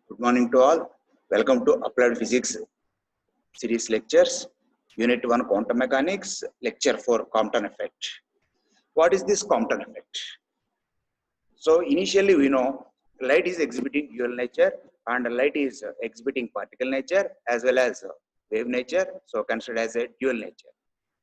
Good morning to all. Welcome to Applied Physics series lectures, Unit 1 Quantum Mechanics, Lecture 4 Compton Effect. What is this Compton Effect? So initially we know light is exhibiting dual nature and light is exhibiting particle nature as well as wave nature, so considered as a dual nature.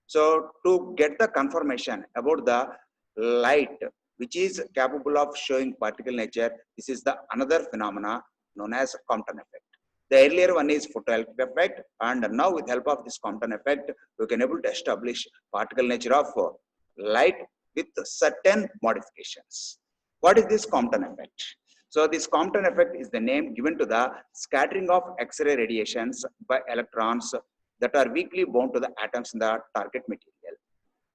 So to get the confirmation about the light which is capable of showing particle nature, this is the another phenomena known as Compton effect. The earlier one is photoelectric effect, and now with help of this Compton effect, we can able to establish particle nature of light with certain modifications. What is this Compton effect? So this Compton effect is the name given to the scattering of X-ray radiations by electrons that are weakly bound to the atoms in the target material.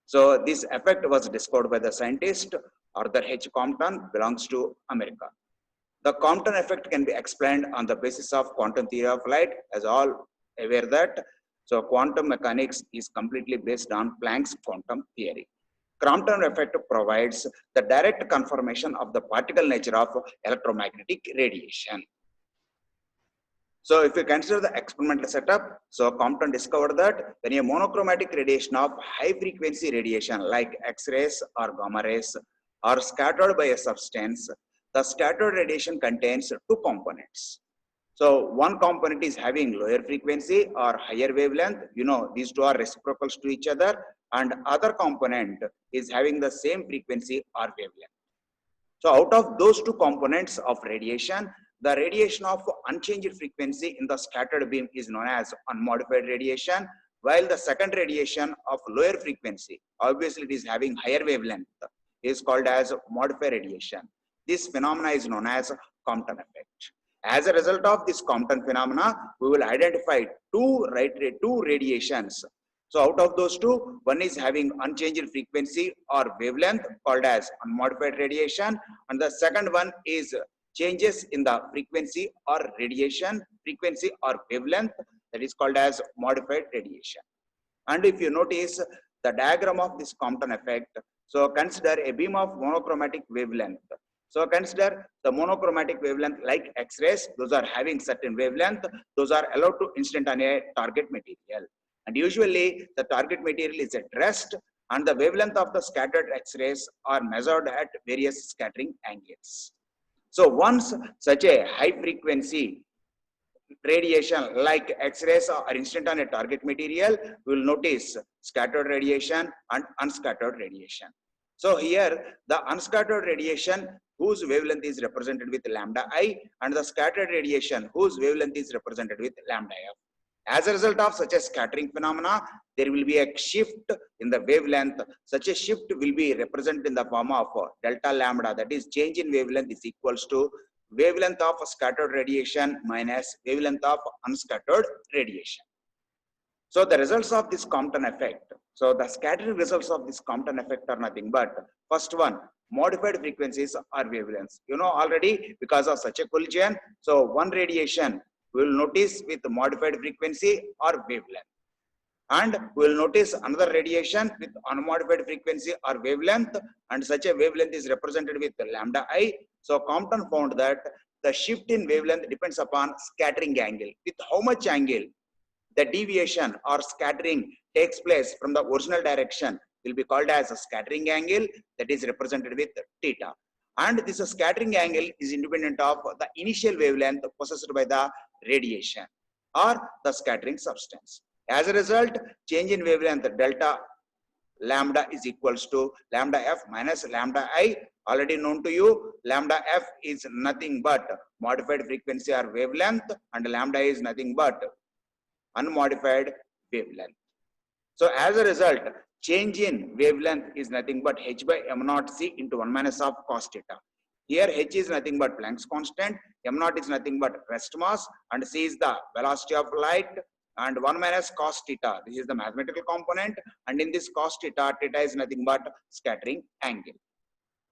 So this effect was discovered by the scientist Arthur H. Compton, belongs to America. The Compton effect can be explained on the basis of quantum theory of light, as all aware that. So quantum mechanics is completely based on Planck's quantum theory. Compton effect provides the direct confirmation of the particle nature of electromagnetic radiation. So if you consider the experimental setup, so Compton discovered that when a monochromatic radiation of high frequency radiation like X-rays or gamma rays are scattered by a substance, the scattered radiation contains two components. So one component is having lower frequency or higher wavelength. You know, these two are reciprocals to each other, and other component is having the same frequency or wavelength. So out of those two components of radiation, the radiation of unchanged frequency in the scattered beam is known as unmodified radiation, while the second radiation of lower frequency, obviously it is having higher wavelength, is called as modified radiation. This phenomena is known as Compton effect. As a result of this Compton phenomena, we will identify two radiations. So out of those two, one is having unchanged frequency or wavelength called as unmodified radiation, and the second one is changes in the frequency or radiation, frequency or wavelength, that is called as modified radiation. And if you notice the diagram of this Compton effect, so consider a beam of monochromatic wavelength. So consider the monochromatic wavelength like X-rays, those are having certain wavelength, those are allowed to incident on a target material. And usually the target material is at rest and the wavelength of the scattered X-rays are measured at various scattering angles. So once such a high frequency radiation like X-rays are incident on a target material, we will notice scattered radiation and unscattered radiation. So here the unscattered radiation whose wavelength is represented with lambda I, and the scattered radiation whose wavelength is represented with lambda f. As a result of such a scattering phenomena, there will be a shift in the wavelength. Such a shift will be represented in the form of delta lambda, that is change in wavelength is equals to wavelength of scattered radiation minus wavelength of unscattered radiation. So the results of this Compton effect, so the scattering results of this Compton effect are nothing but, first one, modified frequencies or wavelengths. You know already, because of such a collision, so one radiation we will notice with modified frequency or wavelength, and we will notice another radiation with unmodified frequency or wavelength, and such a wavelength is represented with lambda I. So Compton found that the shift in wavelength depends upon scattering angle. With how much angle the deviation or scattering takes place from the original direction will be called as a scattering angle, that is represented with theta. And this scattering angle is independent of the initial wavelength possessed by the radiation or the scattering substance. As a result, change in wavelength delta lambda is equals to lambda f minus lambda I. Already known to you, lambda f is nothing but modified frequency or wavelength, and lambda is nothing but unmodified wavelength. So as a result, change in wavelength is nothing but h by m naught c into 1 minus of cos theta. Here h is nothing but Planck's constant, m naught is nothing but rest mass, and c is the velocity of light, and 1 minus cos theta, this is the mathematical component, and in this cos theta, theta is nothing but scattering angle.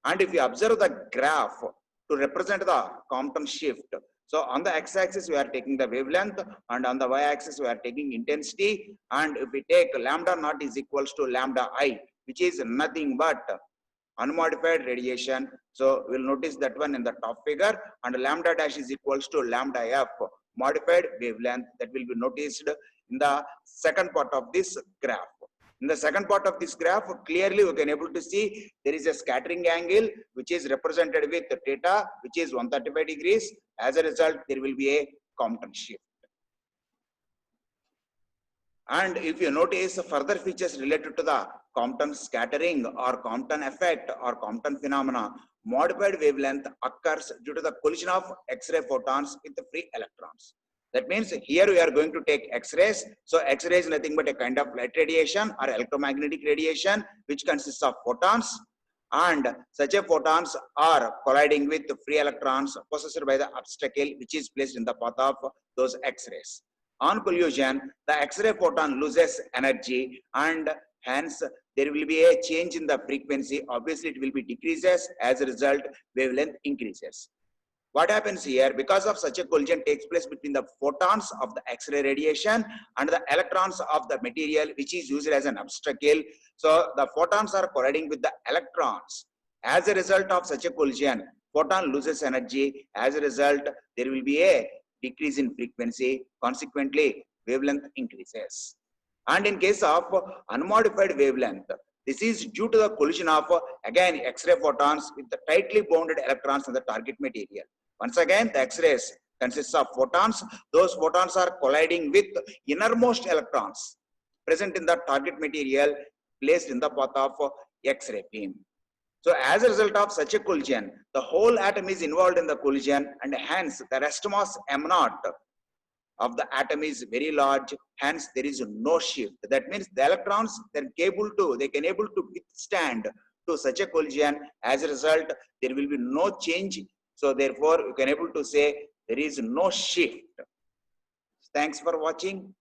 And if you observe the graph to represent the Compton shift, so on the x-axis we are taking the wavelength, and on the y-axis we are taking intensity, and if we take lambda naught is equals to lambda I, which is nothing but unmodified radiation. So we'll notice that one in the top figure, and lambda dash is equals to lambda f, modified wavelength, that will be noticed in the second part of this graph. In the second part of this graph, clearly we can able to see there is a scattering angle which is represented with theta, which is 135 degrees. As a result, there will be a Compton shift. And if you notice further features related to the Compton scattering or Compton effect or Compton phenomena, modified wavelength occurs due to the collision of X-ray photons with the free electrons. That means here we are going to take X-rays. So X-ray is nothing but a kind of light radiation or electromagnetic radiation which consists of photons, and such a photons are colliding with the free electrons possessed by the obstacle which is placed in the path of those X-rays. On collision, the X-ray photon loses energy and hence there will be a change in the frequency. Obviously, it will be decreases. As a result, wavelength increases. What happens here, because of such a collision takes place between the photons of the X-ray radiation and the electrons of the material which is used as an obstacle. So the photons are colliding with the electrons. As a result of such a collision, photon loses energy. As a result, there will be a decrease in frequency. Consequently, wavelength increases. And in case of unmodified wavelength, this is due to the collision of again X-ray photons with the tightly bounded electrons in the target material. Once again, the X-rays consists of photons. Those photons are colliding with innermost electrons present in the target material placed in the path of X-ray beam. So as a result of such a collision, the whole atom is involved in the collision, and hence the rest mass m0 of the atom is very large. Hence there is no shift. That means the electrons they can able to withstand to such a collision. As a result, there will be no change. So therefore, you can able to say there is no shift. Thanks for watching.